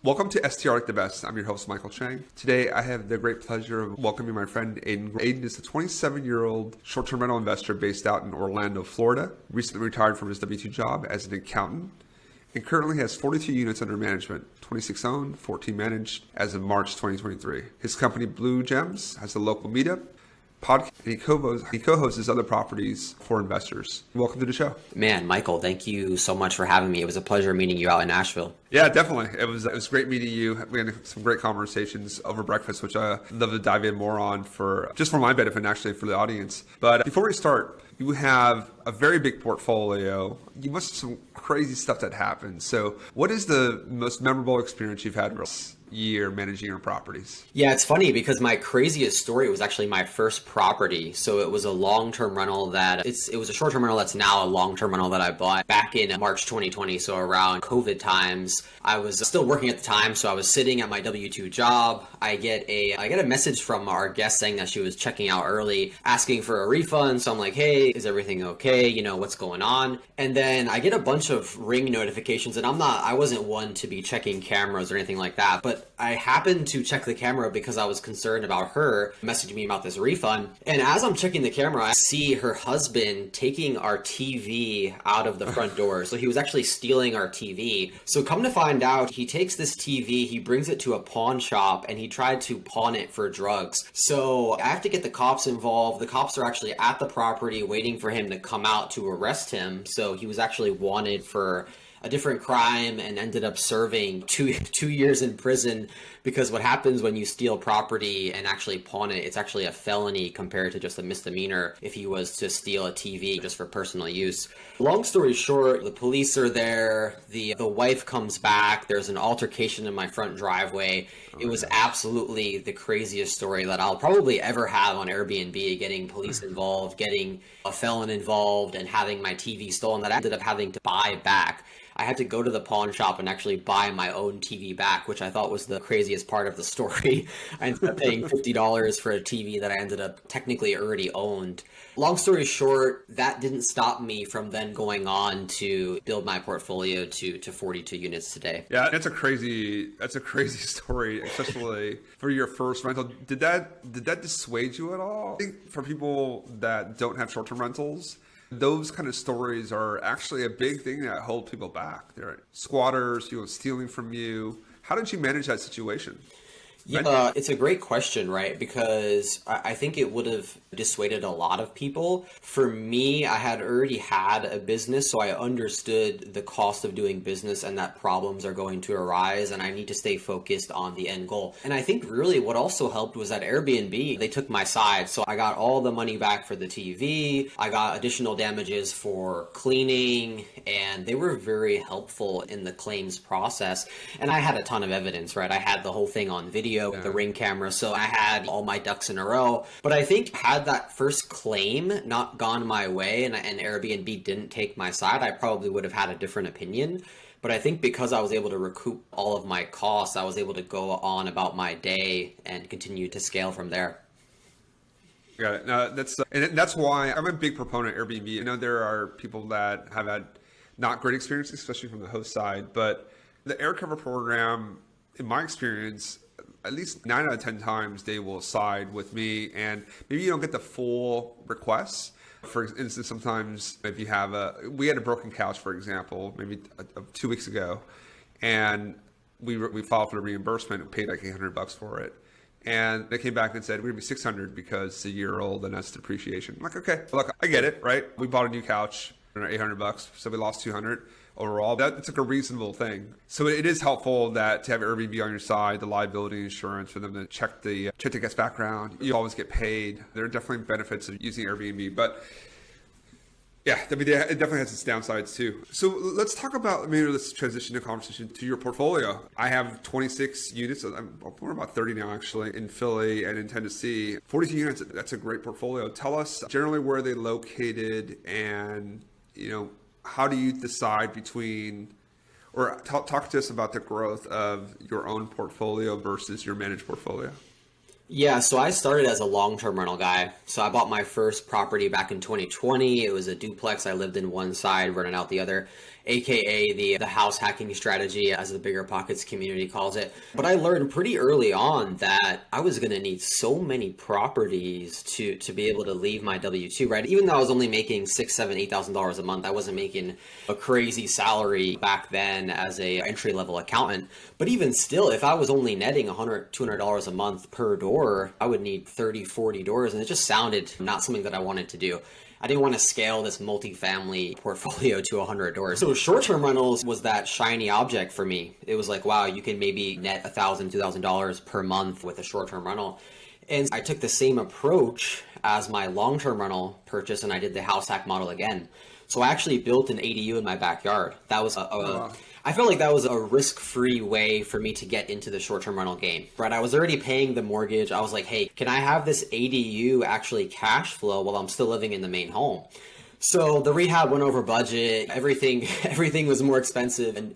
Welcome to STR Like the Best. I'm your host, Michael Chang. Today, I have the great pleasure of welcoming my friend Aidan Groll. Aidan is a 27-year-old short-term rental investor based out in Orlando, Florida. Recently retired from his W-2 job as an accountant and currently has 42 units under management, 26 owned, 14 managed as of March 2023. His company, Blue Gems, has a local meetup podcast, and he co-hosts his other properties for investors. Welcome to the show. Man, Michael, thank you so much for having me. It was a pleasure meeting you out in Nashville. Yeah, definitely. It was great meeting you. We had some great conversations over breakfast, which I'd love to dive in more on for my benefit and actually for the audience. But before we start, you have a very big portfolio. You must have some crazy stuff that happened. So what is the most memorable experience you've had this year managing your properties? Yeah, it's funny because my craziest story was actually my first property. So it was a long-term rental it was a short-term rental that's now a long-term rental that I bought back in March 2020. So around COVID times, I was still working at the time. So I was sitting at my W-2 job. I get a message from our guest saying that she was checking out early, asking for a refund. So I'm like, hey, is everything okay? You know, what's going on? And then I get a bunch of ring notifications, and I wasn't one to be checking cameras or anything like that, but I happened to check the camera because I was concerned about her messaging me about this refund. And as I'm checking the camera, I see her husband taking our TV out of the front door. So he was actually stealing our TV. So come to find out, he takes this TV, he brings it to a pawn shop, and he tried to pawn it for drugs. So I have to get the cops involved. The cops are actually at the property waiting for him to come out to arrest him. So he was actually wanted for a different crime and ended up serving two years in prison, because what happens when you steal property and actually pawn it, it's actually a felony compared to just a misdemeanor if he was to steal a TV just for personal use. Long story short, the police are there, the wife comes back, there's an altercation in my front driveway. It was absolutely the craziest story that I'll probably ever have on Airbnb, getting police involved, getting a felon involved, and having my TV stolen that I ended up having to buy back. I had to go to the pawn shop and actually buy my own TV back, which I thought was the craziest part of the story. I ended up paying $50 for a TV that I ended up technically already owned. Long story short, that didn't stop me from then going on to build my portfolio to 42 units today. Yeah, that's a crazy story, especially for your first rental. Did that dissuade you at all? I think for people that don't have short-term rentals, those kind of stories are actually a big thing that hold people back. They're squatters, stealing from you. How did you manage that situation? Yeah, it's a great question, right? Because I think it would have dissuaded a lot of people. For me, I had already had a business, so I understood the cost of doing business and that problems are going to arise, and I need to stay focused on the end goal. And I think really what also helped was that Airbnb, they took my side. So I got all the money back for the TV, I got additional damages for cleaning, and they were very helpful in the claims process. And I had a ton of evidence, right? I had the whole thing on video. With the ring camera, so I had all my ducks in a row. But I think had that first claim not gone my way and Airbnb didn't take my side, I probably would have had a different opinion. But I think because I was able to recoup all of my costs, I was able to go on about my day and continue to scale from there. Got it. No, that's why I'm a big proponent of Airbnb. I know there are people that have had not great experiences, especially from the host side, but the air cover program, in my experience, at least 9 out of 10 times they will side with me, and maybe you don't get the full requests. For instance, sometimes if you have we had a broken couch, for example, maybe 2 weeks ago, and we filed for the reimbursement and paid like $800 for it. And they came back and said, we're gonna be $600 because it's a year old and that's depreciation. I'm like, okay, look, I get it, right? We bought a new couch for $800, so we lost $200. Overall, that's like a reasonable thing. So it is helpful to have Airbnb on your side, the liability insurance, for them to check the guest background. You always get paid. There are definitely benefits of using Airbnb, but yeah, I mean, it definitely has its downsides too. So let's talk about, let's transition the conversation to your portfolio. I have 26 units. We're about 30 now actually in Philly and in Tennessee. 42 units, that's a great portfolio. Tell us generally where they're located and, how do you decide between, or talk to us about the growth of your own portfolio versus your managed portfolio? Yeah, so I started as a long-term rental guy. So I bought my first property back in 2020. It was a duplex. I lived in one side, rented out the other, aka the house hacking strategy, as the Bigger Pockets community calls it. But I learned pretty early on that I was going to need so many properties to be able to leave my W-2, right? Even though I was only making $6, $7, $8,000 a month, I wasn't making a crazy salary back then as a entry-level accountant. But even still, if I was only netting $100, $200 a month per door, I would need 30, 40 doors. And it just sounded not something that I wanted to do. I didn't want to scale this multifamily portfolio to 100 doors. So short-term rentals was that shiny object for me. It was like, wow, you can maybe net $1,000, $2,000 per month with a short-term rental. And I took the same approach as my long-term rental purchase, and I did the house hack model again. So I actually built an ADU in my backyard. That was I felt like that was a risk-free way for me to get into the short-term rental game, right? I was already paying the mortgage. I was like, hey, can I have this ADU actually cash flow while I'm still living in the main home? So the rehab went over budget. Everything was more expensive in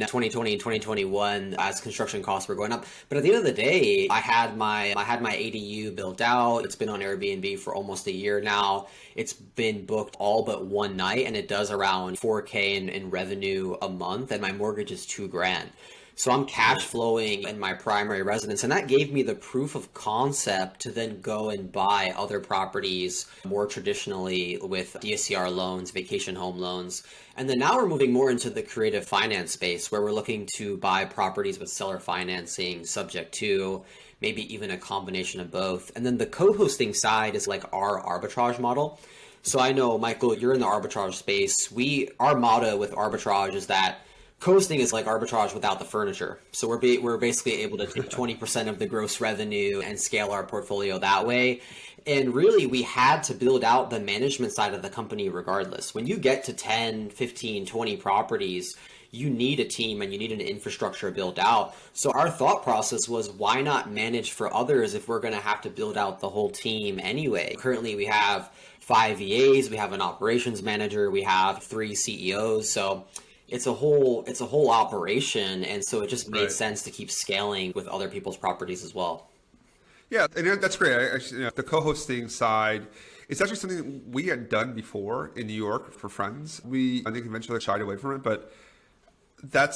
2020 and 2021 as construction costs were going up. But at the end of the day, I had my ADU built out. It's been on Airbnb for almost a year now. It's been booked all but one night, and it does around 4K in revenue a month, and my mortgage is $2,000. So I'm cash flowing in my primary residence, and that gave me the proof of concept to then go and buy other properties more traditionally with DSCR loans, vacation home loans. And then now we're moving more into the creative finance space where we're looking to buy properties with seller financing subject to maybe even a combination of both. And then the co-hosting side is like our arbitrage model. So I know, Michael, you're in the arbitrage space. Our motto with arbitrage is that co-hosting is like arbitrage without the furniture. So we're basically able to take 20% of the gross revenue and scale our portfolio that way. And really, we had to build out the management side of the company regardless. When you get to 10, 15, 20 properties, you need a team and you need an infrastructure built out. So our thought process was, why not manage for others if we're going to have to build out the whole team anyway? Currently, we have 5 VAs, we have an operations manager, we have 3 CEOs. So it's a whole operation, and so it just made sense to keep scaling with other people's properties as well. Yeah, and that's great. The co-hosting side, it's actually something we had done before in New York for friends. I think eventually shied away from it, but I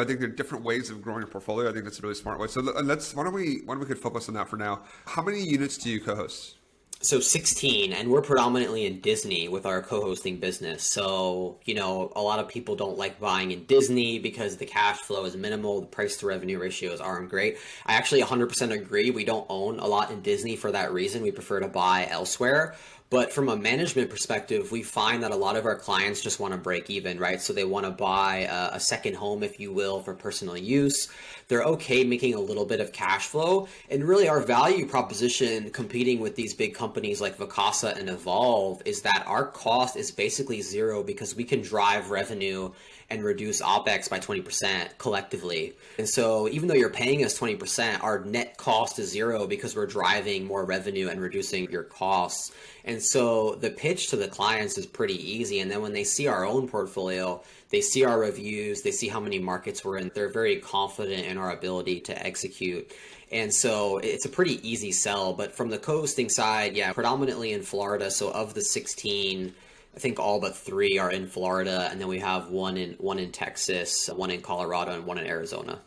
think there are different ways of growing a portfolio. I think that's a really smart way. So why don't we could focus on that for now. How many units do you co-host? So 16, and we're predominantly in Disney with our co-hosting business. So, a lot of people don't like buying in Disney because the cash flow is minimal. The price to revenue ratios aren't great. I actually 100% agree. We don't own a lot in Disney for that reason. We prefer to buy elsewhere. But from a management perspective, we find that a lot of our clients just want to break even, right? So they want to buy a second home, if you will, for personal use. They're okay making a little bit of cash flow. And really our value proposition competing with these big companies like Vacasa and Evolve is that our cost is basically zero because we can drive revenue and reduce OPEX by 20% collectively. And so even though you're paying us 20%, our net cost is zero because we're driving more revenue and reducing your costs. And so the pitch to the clients is pretty easy. And then when they see our own portfolio, they see our reviews, they see how many markets we're in, they're very confident in our ability to execute. And so it's a pretty easy sell. But from the co-hosting side, yeah, predominantly in Florida. So of the 16, I think all but 3 are in Florida, and then we have one in Texas, one in Colorado, and one in Arizona.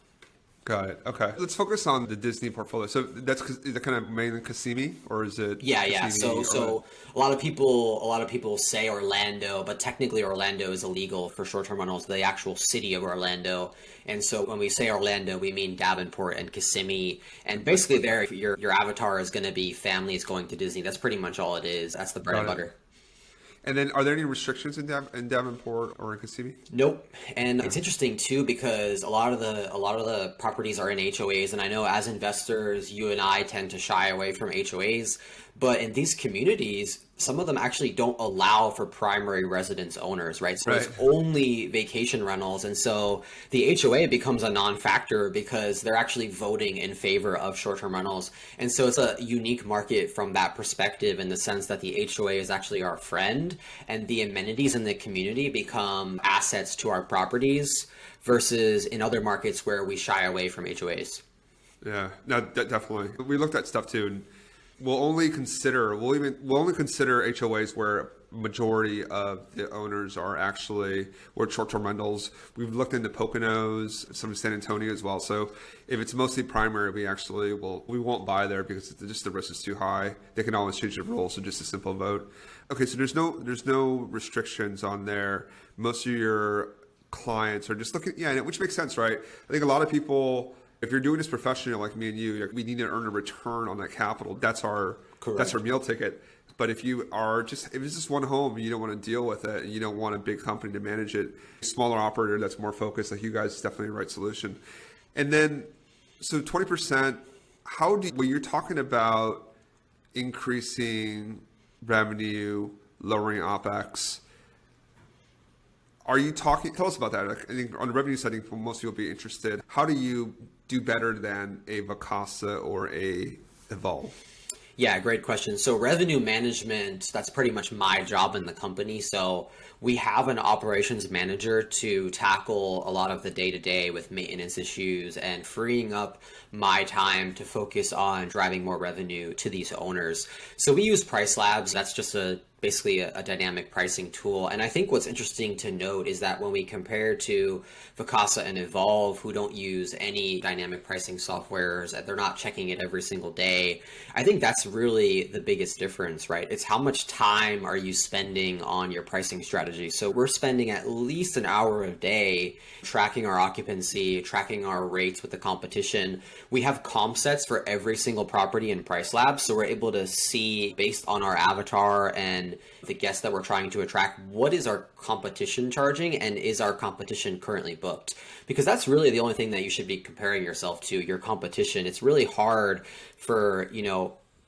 Got it. Okay. Let's focus on the Disney portfolio. So is it kind of mainly Kissimmee, or is it? Yeah. So a lot of people say Orlando, but technically Orlando is illegal for short-term rentals, the actual city of Orlando. And so when we say Orlando, we mean Davenport and Kissimmee. And basically there, your avatar is going to be families going to Disney. That's pretty much all it is. That's the bread and butter. And then, are there any restrictions in Davenport or in Kissimmee? Nope. And it's interesting too because a lot of the properties are in HOAs, and I know as investors, you and I tend to shy away from HOAs. But in these communities, some of them actually don't allow for primary residence owners, right? So it's only vacation rentals. And so the HOA becomes a non-factor because they're actually voting in favor of short-term rentals. And so it's a unique market from that perspective in the sense that the HOA is actually our friend and the amenities in the community become assets to our properties versus in other markets where we shy away from HOAs. Yeah, no, definitely. We looked at stuff too, and we'll only consider HOAs where majority of the owners are actually or short-term rentals. We've looked into Poconos, some in San Antonio as well. So if it's mostly primary, we won't buy there because just the risk is too high. They can always change the rules, so just a simple vote. Okay, so there's no restrictions on there. Most of your clients are just looking, yeah, which makes sense, right? I think a lot of people, if you're doing this professionally like me and you, like, we need to earn a return on that capital. That's our meal ticket. But if it's just one home, you don't want to deal with it, and you don't want a big company to manage it, a smaller operator that's more focused, like you guys, is definitely the right solution. And then, so 20%, when you're talking about increasing revenue, lowering OpEx, tell us about that. I think on the revenue side, I think most people will be interested. How do you do better than a Vacasa or a Evolve? Yeah, great question. So revenue management, that's pretty much my job in the company. So we have an operations manager to tackle a lot of the day-to-day with maintenance issues and freeing up my time to focus on driving more revenue to these owners. So we use Price Labs. That's just basically a dynamic pricing tool. And I think what's interesting to note is that when we compare to Vacasa and Evolve, who don't use any dynamic pricing softwares, they're not checking it every single day. I think that's really the biggest difference, right? It's how much time are you spending on your pricing strategy. So we're spending at least an hour a day tracking our occupancy, tracking our rates with the competition. We have comp sets for every single property in Price Labs. So we're able to see, based on our avatar and the guests that we're trying to attract, what is our competition charging, and is our competition currently booked? Because that's really the only thing that you should be comparing yourself to, your competition. It's really hard for,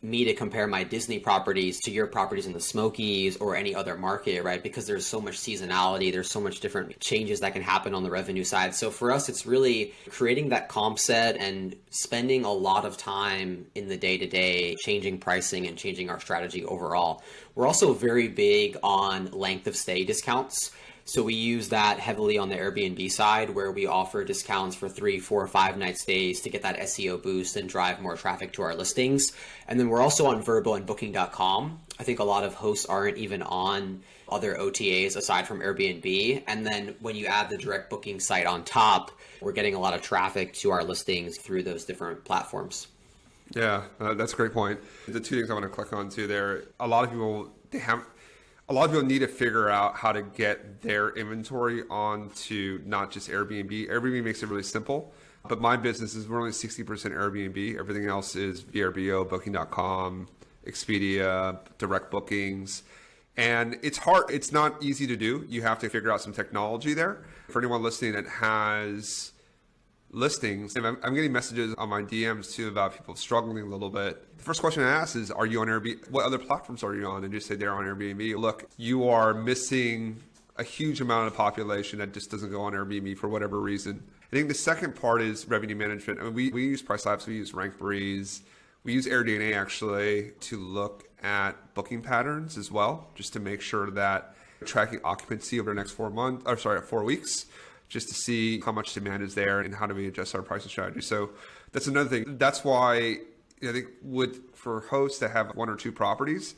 me to compare my Disney properties to your properties in the Smokies or any other market, right? Because there's so much seasonality, there's so much different changes that can happen on the revenue side. So for us, it's really creating that comp set and spending a lot of time in the day-to-day changing pricing and changing our strategy overall. We're also very big on length of stay discounts. So we use that heavily on the Airbnb side, where we offer discounts for 3, 4, 5 night stays to get that SEO boost and drive more traffic to our listings. And then we're also on Vrbo and Booking.com. I think a lot of hosts aren't even on other OTAs aside from Airbnb. And then when you add the direct booking site on top, we're getting a lot of traffic to our listings through those different platforms. Yeah, that's a great point. The two things I want to click on too there, a lot of people need to figure out how to get their inventory onto not just Airbnb. Airbnb makes it really simple, but my business is we're only 60% Airbnb. Everything else is VRBO, Booking.com, Expedia, direct bookings. And it's hard. It's not easy to do. You have to figure out some technology there. For anyone listening that has listings, and I'm getting messages on my DMs too about people struggling a little bit. The first question I ask is, are you on Airbnb? What other platforms are you on? And just say they're on Airbnb. Look, you are missing a huge amount of the population that just doesn't go on Airbnb for whatever reason. I think the second part is revenue management. I mean, we use Price Labs, we use Rank Breeze, we use AirDNA actually to look at booking patterns as well, just to make sure that we're tracking occupancy over the next 4 weeks. Just to see how much demand is there and how do we adjust our pricing strategy. So that's another thing. That's why I think for hosts that have 1 or 2 properties,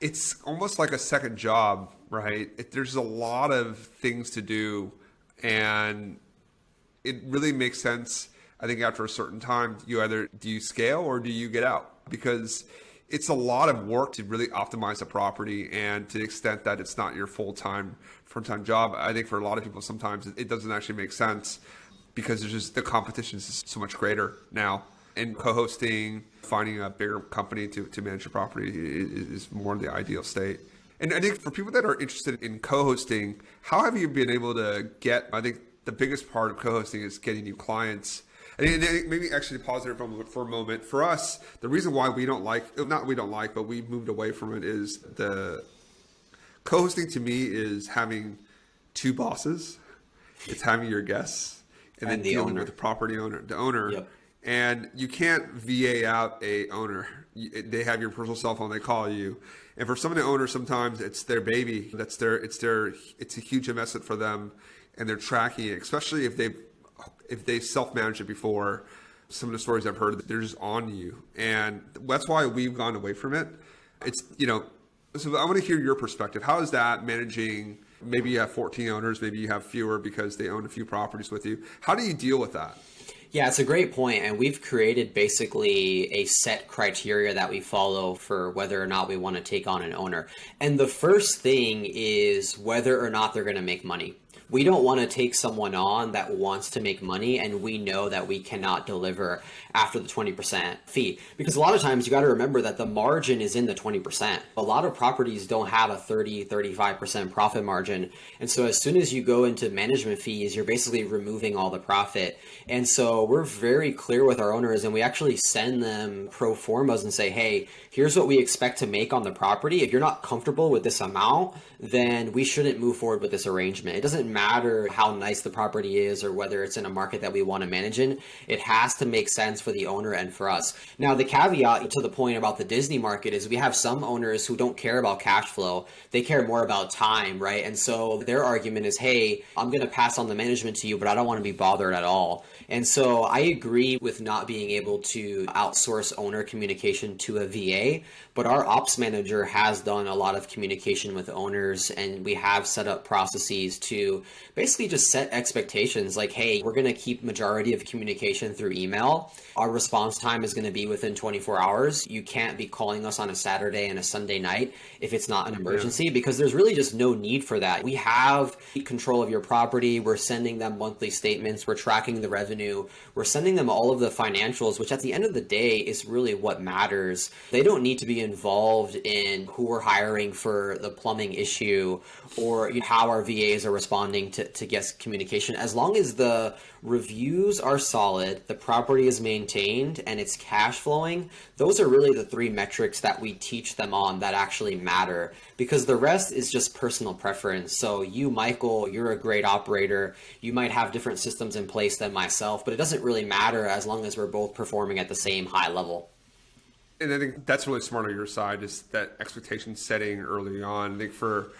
it's almost like a second job, right? There's a lot of things to do, and it really makes sense. I think after a certain time, do you scale or do you get out? Because it's a lot of work to really optimize a property, and to the extent that it's not your full-time job, I think for a lot of people sometimes it doesn't actually make sense because there's just the competition is so much greater now. And co-hosting, finding a bigger company to manage your property is more the ideal state. And I think for people that are interested in co-hosting, how have you been able to I think the biggest part of co-hosting is getting new clients. And maybe actually pause there for a moment. For us, the reason why we moved away from it is the co-hosting to me is having 2 bosses. It's having your guests and then dealing with the property owner, the owner. Yep. And you can't VA out a owner. They have your personal cell phone. They call you. And for some of the owners, sometimes it's their baby. It's a huge investment for them, and they're tracking it, especially if they self-managed it before. some of the stories I've heard, they're just on you. And that's why we've gone away from it. It's, so I want to hear your perspective. How is that managing? Maybe you have 14 owners, maybe you have fewer because they own a few properties with you. How do you deal with that? Yeah, it's a great point. And we've created basically a set criteria that we follow for whether or not we want to take on an owner. And the first thing is whether or not they're going to make money. We don't want to take someone on that wants to make money and we know that we cannot deliver after the 20% fee. Because a lot of times you got to remember that the margin is in the 20%. A lot of properties don't have a 35% profit margin. And so as soon as you go into management fees, you're basically removing all the profit. And so we're very clear with our owners, and we actually send them pro formas and say, hey, here's what we expect to make on the property. If you're not comfortable with this amount, then we shouldn't move forward with this arrangement. It doesn't matter how nice the property is or whether it's in a market that we want to manage in. It has to make sense for the owner and for us. Now, the caveat to the point about the Disney market is we have some owners who don't care about cash flow. They care more about time, right? And so their argument is, hey, I'm going to pass on the management to you, but I don't want to be bothered at all. And so I agree with not being able to outsource owner communication to a VA, but our ops manager has done a lot of communication with owners, and we have set up processes to basically just set expectations like, hey, we're going to keep majority of communication through email. Our response time is going to be within 24 hours. You can't be calling us on a Saturday and a Sunday night if it's not an emergency, because there's really just no need for that. We have control of your property. We're sending them monthly statements. We're tracking the revenue. We're sending them all of the financials, which at the end of the day is really what matters. They don't need to be involved in who we're hiring for the plumbing issue or how our VAs are responding to guest communication. As long as the reviews are solid, the property is maintained, and it's cash flowing, those are really the three metrics that we teach them on that actually matter, because the rest is just personal preference. So you, Michael, you're a great operator. You might have different systems in place than myself, but it doesn't really matter as long as we're both performing at the same high level. And I think that's really smart on your side, is that expectation setting early on. I think for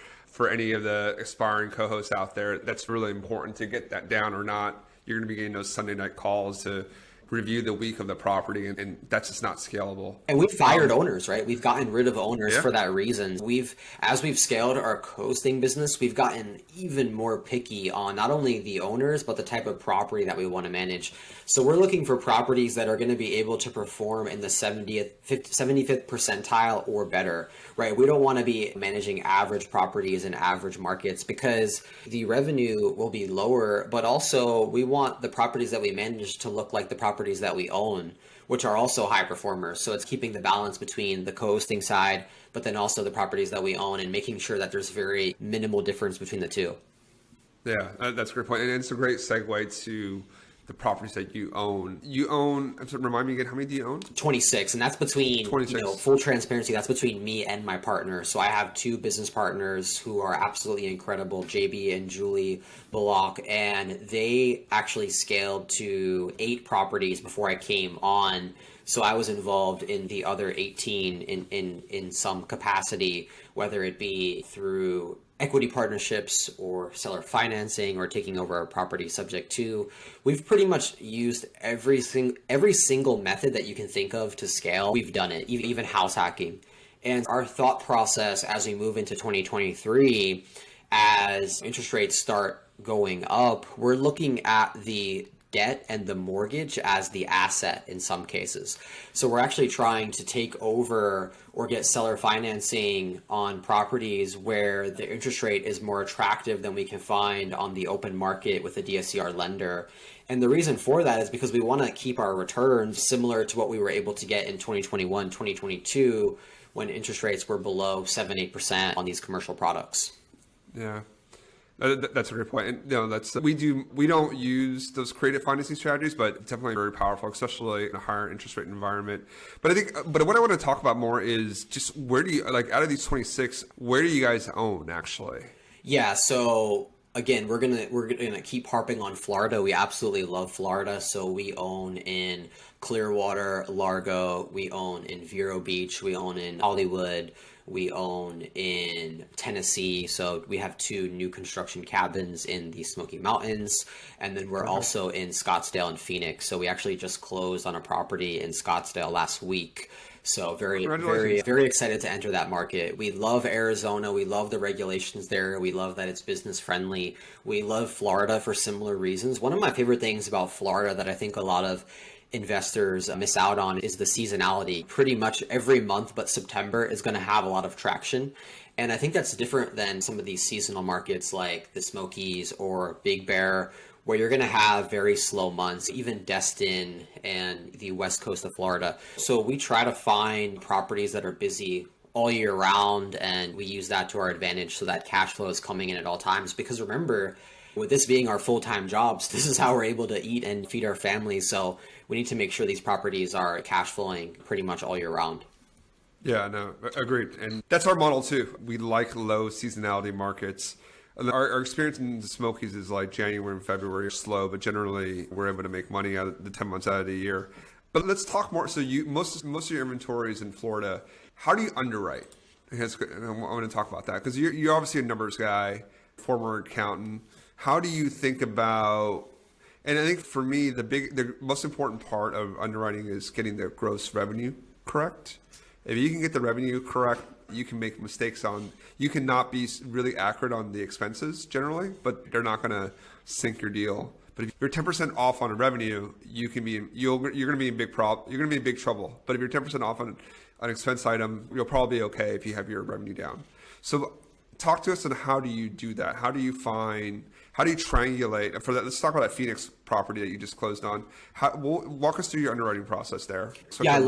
any of the aspiring co-hosts out there, that's really important to get that down, or not, you're going to be getting those Sunday night calls to review the week of the property, and that's just not scalable. And we've fired owners, right? We've gotten rid of owners for that reason. As we've scaled our co-hosting business, we've gotten even more picky on not only the owners, but the type of property that we want to manage. So we're looking for properties that are going to be able to perform in the 75th percentile or better, right? We don't want to be managing average properties in average markets, because the revenue will be lower, but also we want the properties that we manage to look like the properties that we own, which are also high performers. So it's keeping the balance between the co-hosting side, but then also the properties that we own, and making sure that there's very minimal difference between the two. Yeah, that's a great point. And it's a great segue to the properties that you own. You own, remind me again, how many do you own? 26, and that's between, 26. Full transparency, that's between me and my partner. So I have two business partners who are absolutely incredible, JB and Julie Bullock, and they actually scaled to 8 properties before I came on. So I was involved in the other 18 in some capacity, whether it be through equity partnerships or seller financing or taking over a property subject to. We've pretty much used every single method that you can think of to scale. We've done it, even house hacking. And our thought process as we move into 2023, as interest rates start going up, we're looking at the debt and the mortgage as the asset in some cases. So we're actually trying to take over or get seller financing on properties where the interest rate is more attractive than we can find on the open market with a DSCR lender. And the reason for that is because we want to keep our returns similar to what we were able to get in 2021, 2022, when interest rates were below 7-8% on these commercial products. Yeah. That's a great point. And we don't use those creative financing strategies, but definitely very powerful, especially in a higher interest rate environment. But what I want to talk about more is just where do you, like, out of these 26, where do you guys own actually? Yeah. So again, we're gonna keep harping on Florida. We absolutely love Florida. So we own in Clearwater, Largo. We own in Vero Beach. We own in Hollywood. We own in Tennessee, so we have 2 new construction cabins in the Smoky Mountains, and then we're also in Scottsdale and Phoenix. So we actually just closed on a property in Scottsdale last week. So very excited to enter that market. We love Arizona. We love the regulations there. We love that it's business friendly. We love Florida for similar reasons. One of my favorite things about Florida that I think a lot of investors miss out on is the seasonality. Pretty much every month but September is going to have a lot of traction. And I think that's different than some of these seasonal markets like the Smokies or Big Bear, where you're going to have very slow months, even Destin and the west coast of Florida. So we try to find properties that are busy all year round, and we use that to our advantage so that cash flow is coming in at all times. Because remember, with this being our full-time jobs, this is how we're able to eat and feed our families. So we need to make sure these properties are cash flowing pretty much all year round. Yeah, no, agreed. And that's our model too. We like low seasonality markets. Our experience in the Smokies is like January and February are slow, but generally we're able to make money out of the 10 months out of the year. But let's talk more. So most of your inventory is in Florida. How do you underwrite? I want to talk about that because you're obviously a numbers guy, former accountant. How do you think about, and I think for me, the most important part of underwriting is getting the gross revenue correct. If you can get the revenue correct, you can make mistakes you cannot be really accurate on the expenses generally, but they're not going to sink your deal. But if you're 10% off on revenue, you're going to be in big trouble. But if you're 10% off on an expense item, you'll probably be okay if you have your revenue down. So talk to us on how do you do that? How do you triangulate for that? Let's talk about that Phoenix property that you just closed on. Walk us through your underwriting process there. Yeah, I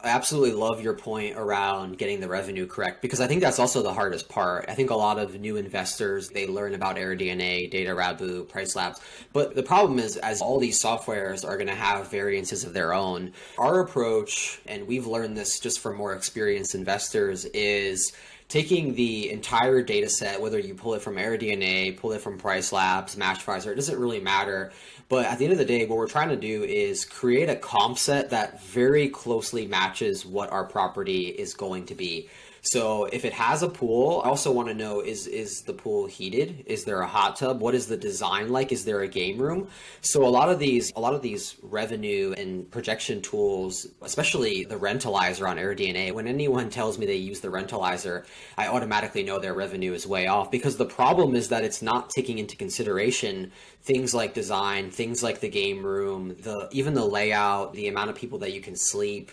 absolutely love your point around getting the revenue correct, because I think that's also the hardest part. I think a lot of new investors, they learn about AirDNA, Data Rabu, Price Labs, but the problem is, as all these softwares are going to have variances of their own, our approach, and we've learned this just from more experienced investors, is taking the entire data set, whether you pull it from AirDNA, pull it from Price Labs, Matchvisor, it doesn't really matter. But at the end of the day, what we're trying to do is create a comp set that very closely matches what our property is going to be. So if it has a pool, I also want to know, is the pool heated? Is there a hot tub? What is the design like? Is there a game room? So a lot of these revenue and projection tools, especially the rentalizer on AirDNA, when anyone tells me they use the rentalizer, I automatically know their revenue is way off, because the problem is that it's not taking into consideration things like design, things like the game room, even the layout, the amount of people that you can sleep.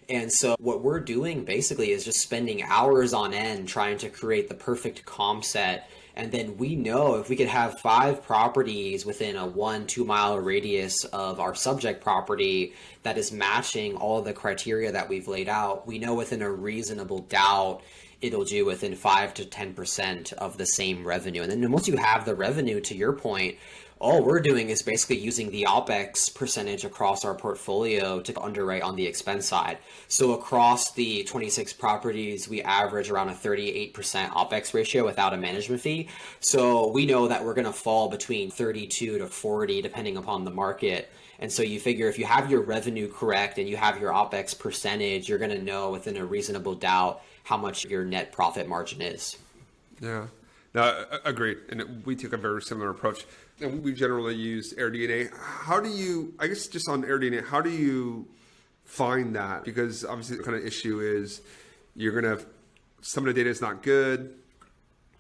And so what we're doing basically is just spending hours on end trying to create the perfect comp set. And then we know if we could have 5 properties within a 1-2 mile radius of our subject property that is matching all of the criteria that we've laid out, we know within a reasonable doubt it'll do within 5 to 10% of the same revenue. And then once you have the revenue, to your point, all we're doing is basically using the OPEX percentage across our portfolio to underwrite on the expense side. So across the 26 properties, we average around a 38% OPEX ratio without a management fee. So we know that we're going to fall between 32 to 40 depending upon the market. And so you figure if you have your revenue correct and you have your OPEX percentage, you're going to know within a reasonable doubt how much your net profit margin is. Yeah. No, agreed. And we took a very similar approach. And we generally use AirDNA. How do you, I guess just on AirDNA, how do you find that? Because obviously the kind of issue is you're going to have, some of the data is not good.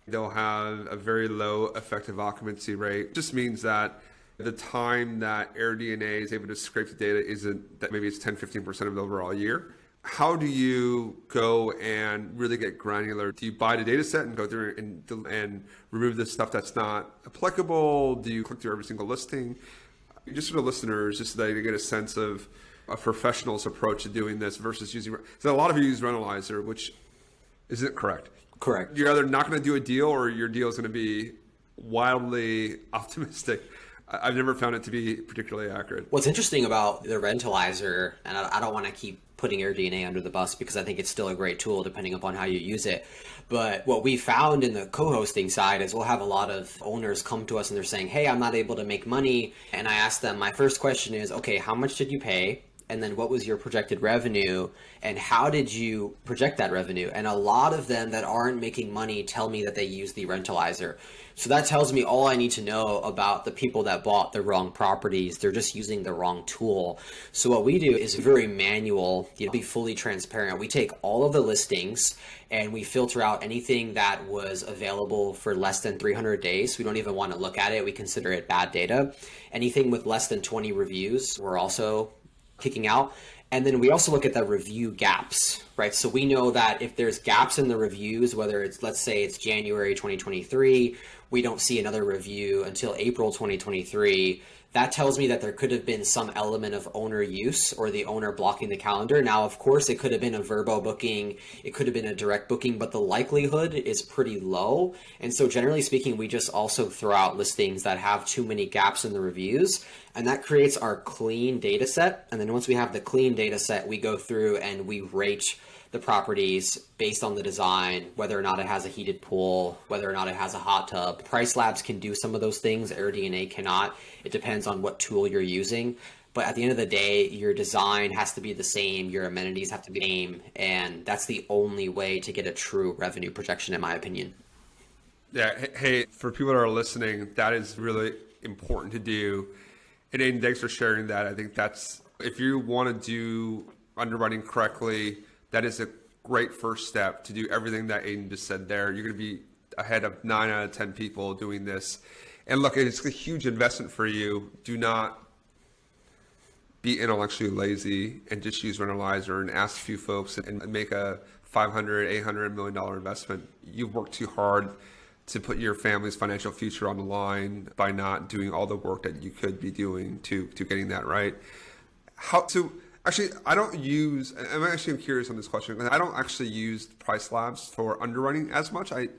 They'll have a very low effective occupancy rate. It just means that the time that AirDNA is able to scrape the data isn't that, maybe it's 10-15% of the overall year. How do you go and really get granular? Do you buy the data set and go through and remove the stuff that's not applicable? Do you click through every single listing? Just for the listeners, just so that you get a sense of a professional's approach to doing this versus using, so a lot of you use Rentalizer, which isn't correct. Correct. You're either not going to do a deal or your deal is going to be wildly optimistic. I've never found it to be particularly accurate. What's interesting about the Rentalizer, and I don't want to keep putting AirDNA under the bus because I think it's still a great tool depending upon how you use it. But what we found in the co-hosting side is we'll have a lot of owners come to us and they're saying, hey, I'm not able to make money. And I ask them, my first question is, okay, how much did you pay? and then what was your projected revenue, and how did you project that revenue? And a lot of them that aren't making money tell me that they use the rentalizer. So that tells me all I need to know about the people that bought the wrong properties. They're just using the wrong tool. So what we do is very manual, be fully transparent. We take all of the listings and we filter out anything that was available for less than 300 days. We don't even want to look at it. We consider it bad data. Anything with less than 20 reviews, we're also kicking out. And then we also look at the review gaps, right? So we know that if there's gaps in the reviews, whether it's, let's say it's January 2023, we don't see another review until April 2023, that tells me that there could have been some element of owner use or the owner blocking the calendar. Now, of course, it could have been a verbo booking, it could have been a direct booking, but the likelihood is pretty low. And so generally speaking, we just also throw out listings that have too many gaps in the reviews, and that creates our clean data set. And then once we have the clean data set, we go through and we rate the properties based on the design, whether or not it has a heated pool, whether or not it has a hot tub. Price Labs can do some of those things, AirDNA cannot. It depends on what tool you're using. But at the end of the day, your design has to be the same, your amenities have to be the same, and that's the only way to get a true revenue projection, in my opinion. Yeah, hey, for people that are listening, that is really important to do. And Aidan, thanks for sharing that. I think that's, if you want to do underwriting correctly, that is a great first step to do everything that Aidan just said there. You're going to be ahead of 9 out of 10 people doing this. And look, it's a huge investment for you. Do not be intellectually lazy and just use Rentalizer and ask a few folks and make a $500, $800 million investment. You've worked too hard to put your family's financial future on the line by not doing all the work that you could be doing to getting that right. Actually, I'm curious on this question. I don't actually use Price Labs for underwriting as much. I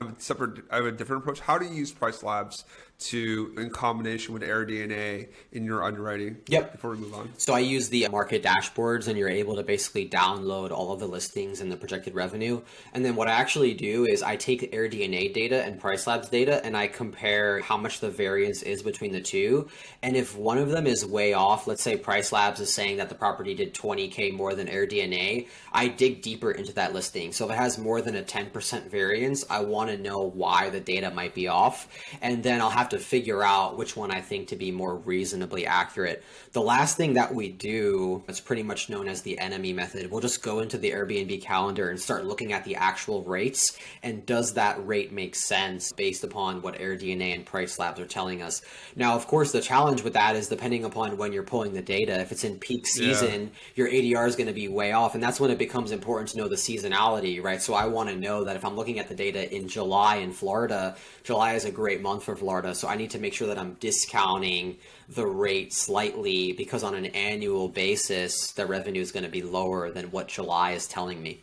have a different approach. How do you use Price Labs in combination with AirDNA in your underwriting? Yep. Before we move on. So I use the market dashboards, and you're able to basically download all of the listings and the projected revenue. And then what I actually do is I take AirDNA data and Price Labs data, and I compare how much the variance is between the two. And if one of them is way off, let's say Price Labs is saying that the property did 20K more than AirDNA, I dig deeper into that listing. So if it has more than a 10% variance, I want to know why the data might be off. And then I'll have to figure out which one I think to be more reasonably accurate. The last thing that we do, it's pretty much known as the enemy method. We'll just go into the Airbnb calendar and start looking at the actual rates, and does that rate make sense based upon what AirDNA and Price Labs are telling us. Now, of course, the challenge with that is depending upon when you're pulling the data. If it's in peak season, your ADR is going to be way off, and that's when it becomes important to know the seasonality, right? So I want to know that if I'm looking at the data in July in Florida, July is a great month for Florida, so I need to make sure that I'm discounting the rate slightly, because on an annual basis, the revenue is going to be lower than what July is telling me.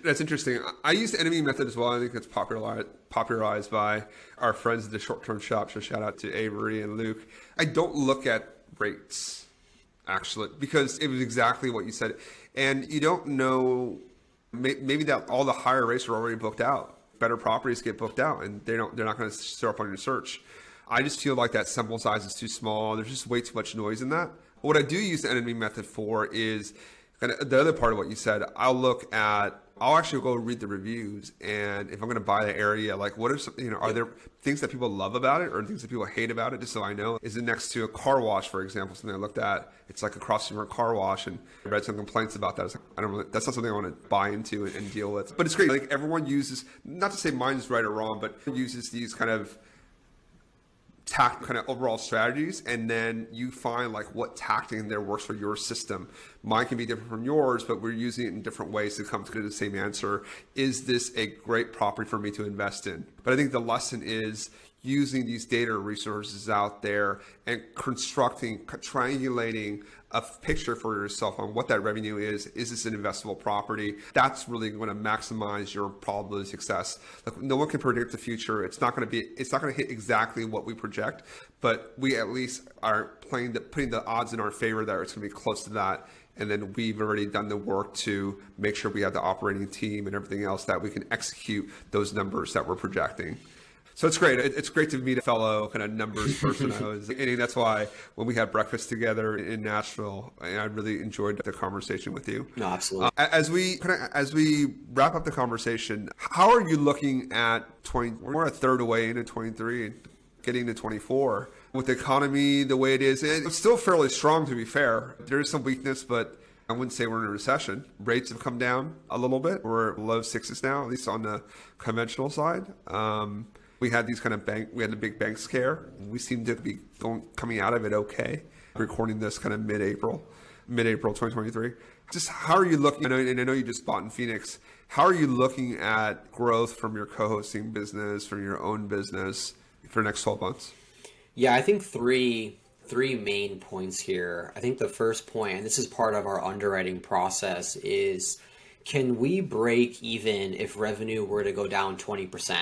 That's interesting. I use the enemy method as well. I think it's popularized by our friends at the short-term shop. So shout out to Avery and Luke. I don't look at rates, actually, because it was exactly what you said. And you don't know, maybe that all the higher rates are already booked out. Better properties get booked out, and they're not going to show up on your search. I just feel like that sample size is too small. There's just way too much noise in that. What I do use the enemy method for is kind of the other part of what you said. I'll actually go read the reviews, and if I'm going to buy the area, like what are some, are there things that people love about it or things that people hate about it, just so I know? Is it next to a car wash, for example, something I looked at? It's like across from a car wash, and I read some complaints about that. I was like, that's not something I want to buy into and deal with. But it's great. Like everyone uses, not to say mine's right or wrong, but uses these kind of overall strategies, and then you find like what tactic in there works for your system. Mine can be different from yours, but we're using it in different ways to come to the same answer. Is this a great property for me to invest in? But I think the lesson is using these data resources out there and triangulating a picture for yourself on what that revenue is. Is this an investable property? That's really going to maximize your probability of success. Like, no one can predict the future. It's not going to hit exactly what we project, but we at least are putting the odds in our favor that it's going to be close to that. And then we've already done the work to make sure we have the operating team and everything else that we can execute those numbers that we're projecting. So it's great. It's great to meet a fellow kind of numbers person. And that's why when we had breakfast together in Nashville, I really enjoyed the conversation with you. No, absolutely. As we wrap up the conversation, how are you looking at 20? We're a third away into 23 and getting to 24 with the economy the way it is. It's still fairly strong, to be fair. There is some weakness, but I wouldn't say we're in a recession. Rates have come down a little bit. We're low sixes now, at least on the conventional side. We had these kind of we had a big bank scare. We seem to be coming out of it okay. Recording this kind of mid-April 2023. Just how are you looking? And I know you just bought in Phoenix. How are you looking at growth from your co-hosting business, from your own business for the next 12 months? Yeah, I think three main points here. I think the first point, and this is part of our underwriting process, is can we break even if revenue were to go down 20%?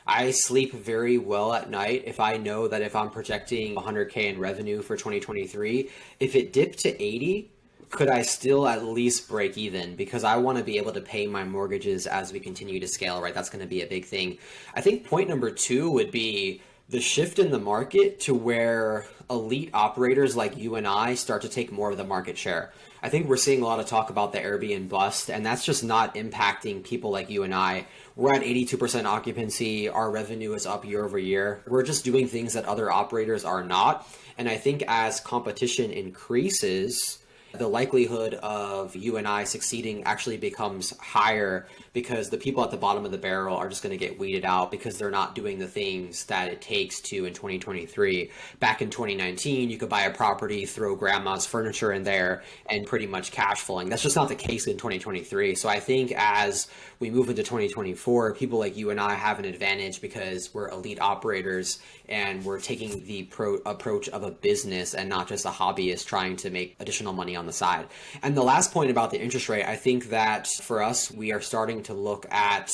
I sleep very well at night if I know that if I'm projecting 100K in revenue for 2023, if it dipped to 80, could I still at least break even? Because I want to be able to pay my mortgages as we continue to scale, right? That's going to be a big thing. I think point number 2 would be the shift in the market to where elite operators like you and I start to take more of the market share. I think we're seeing a lot of talk about the Airbnb bust, and that's just not impacting people like you and I. We're at 82% occupancy. Our revenue is up year over year. We're just doing things that other operators are not. And I think as competition increases, the likelihood of you and I succeeding actually becomes higher because the people at the bottom of the barrel are just going to get weeded out because they're not doing the things that it takes to in 2023. Back in 2019, you could buy a property, throw grandma's furniture in there, and pretty much cash flowing. That's just not the case in 2023. So I think as we move into 2024, people like you and I have an advantage because we're elite operators and we're taking the approach of a business and not just a hobbyist trying to make additional money on the side. And the last point about the interest rate, I think that for us, we are starting to look at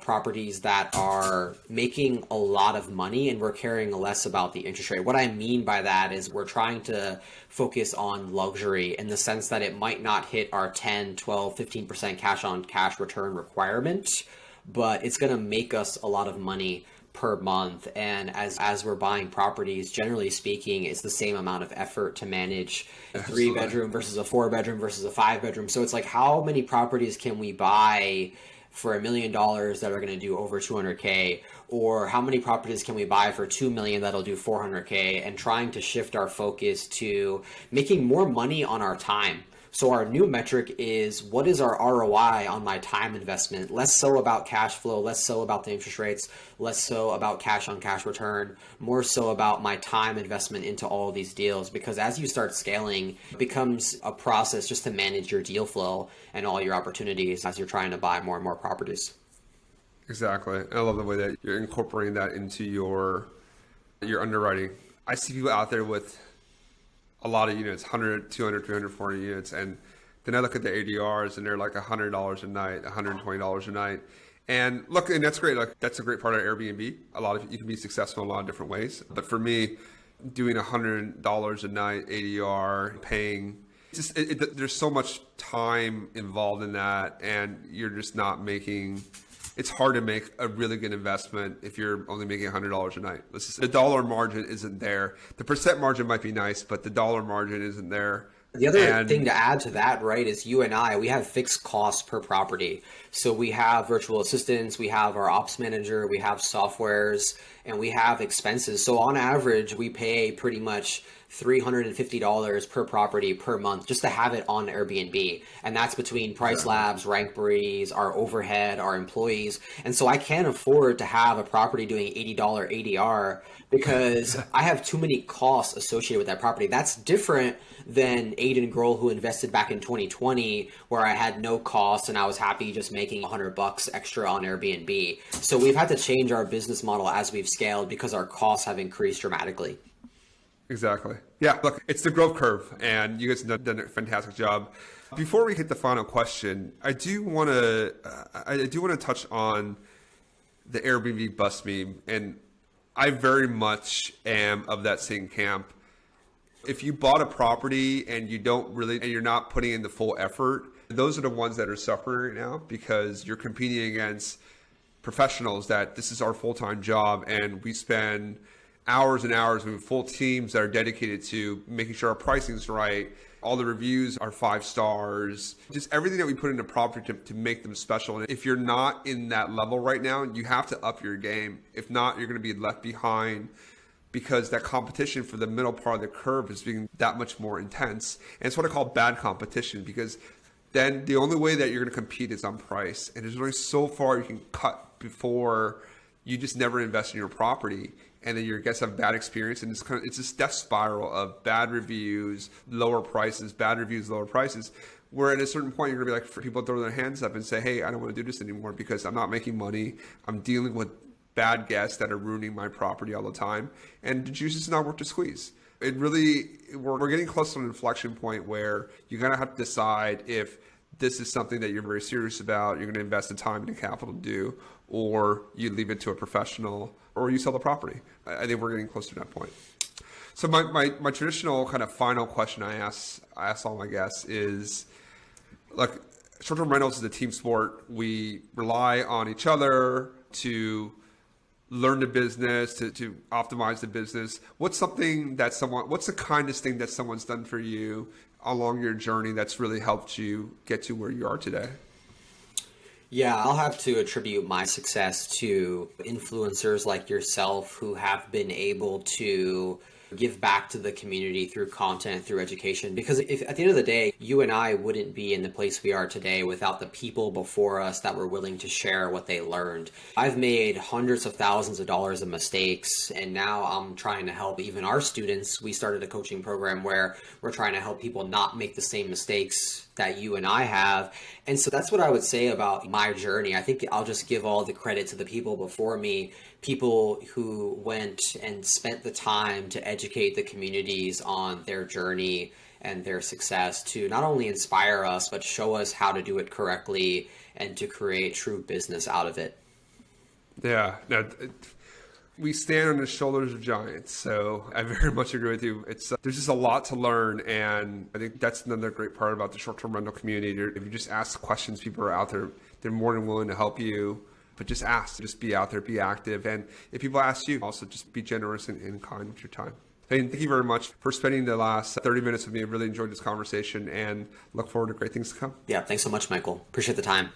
properties that are making a lot of money and we're caring less about the interest rate. What I mean by that is we're trying to focus on luxury in the sense that it might not hit our 10, 12, 15% cash on cash return requirement, but it's going to make us a lot of money per month. And as we're buying properties, generally speaking, it's the same amount of effort to manage a 3-bedroom versus a 4-bedroom versus a 5-bedroom. So it's like, how many properties can we buy for $1 million that are going to do over 200K, or how many properties can we buy for 2 million that'll do 400K, and trying to shift our focus to making more money on our time. So our new metric is, what is our ROI on my time investment? Less so about cash flow, less so about the interest rates, less so about cash on cash return, more so about my time investment into all of these deals. Because as you start scaling, it becomes a process just to manage your deal flow and all your opportunities as you're trying to buy more and more properties. Exactly. I love the way that you're incorporating that into your underwriting. I see people out there with a lot of units, 100, 200, 300, 400 units. And then I look at the ADRs and they're like $100 a night, $120 a night. And look, and that's great. Like, that's a great part of Airbnb. You can be successful in a lot of different ways. But for me, doing $100 a night ADR, paying, there's so much time involved in that. And you're just not making, it's hard to make a really good investment if you're only making $100 a night. The dollar margin isn't there. The percent margin might be nice, but the dollar margin isn't there. The other thing to add to that, right, is you and I, we have fixed costs per property. So we have virtual assistants, we have our ops manager, we have softwares, and we have expenses. So on average, we pay pretty much $350 per property per month just to have it on Airbnb. And that's between Price Labs, Rank Breeze, our overhead, our employees. And so I can't afford to have a property doing $80 ADR because I have too many costs associated with that property. That's different than Aidan Groll, who invested back in 2020, where I had no costs and I was happy just making $100 extra on Airbnb. So we've had to change our business model as we've scaled because our costs have increased dramatically. Exactly. Yeah, look, it's the growth curve, and you guys have done a fantastic job. Before we hit the final question, I do want to touch on the Airbnb bust meme, and I very much am of that same camp. If you bought a property and you're not putting in the full effort, those are the ones that are suffering right now because you're competing against professionals that this is our full-time job, and we spend hours and hours with full teams that are dedicated to making sure our pricing is right. All the reviews are 5 stars, just everything that we put into property to make them special. And if you're not in that level right now, you have to up your game. If not, you're going to be left behind, because that competition for the middle part of the curve is being that much more intense. And it's what I call bad competition, because then the only way that you're going to compete is on price. And there's only so far you can cut before you just never invest in your property. And then your guests have bad experience, and it's this death spiral of bad reviews, lower prices, bad reviews, lower prices, where at a certain point you're gonna be like, for people to throw their hands up and say, hey, I don't want to do this anymore because I'm not making money. I'm dealing with bad guests that are ruining my property all the time, and the juice is not worth the squeeze. It really, we're getting close to an inflection point where you're gonna have to decide if this is something that you're very serious about, you're going to invest the time and the capital to do, or you leave it to a professional, or you sell the property. I think we're getting close to that point. So my traditional kind of final question I ask all my guests is, like, short-term rentals is a team sport. We rely on each other to learn the business, to optimize the business. What's the kindest thing that someone's done for you along your journey that's really helped you get to where you are today? Yeah, I'll have to attribute my success to influencers like yourself who have been able to give back to the community through content, through education. Because if at the end of the day, you and I wouldn't be in the place we are today without the people before us that were willing to share what they learned. I've made hundreds of thousands of dollars of mistakes, and now I'm trying to help even our students. We started a coaching program where we're trying to help people not make the same mistakes that you and I have. And so that's what I would say about my journey. I think I'll just give all the credit to the people before me, people who went and spent the time to educate the communities on their journey and their success, to not only inspire us, but show us how to do it correctly and to create true business out of it. Yeah. No, we stand on the shoulders of giants. So I very much agree with you. There's just a lot to learn. And I think that's another great part about the short-term rental community. If you just ask questions, people are out there, they're more than willing to help you. But just ask, just be out there, be active. And if people ask you, also just be generous and kind with your time. Thank you very much for spending the last 30 minutes with me. I really enjoyed this conversation and look forward to great things to come. Yeah, thanks so much, Michael. Appreciate the time.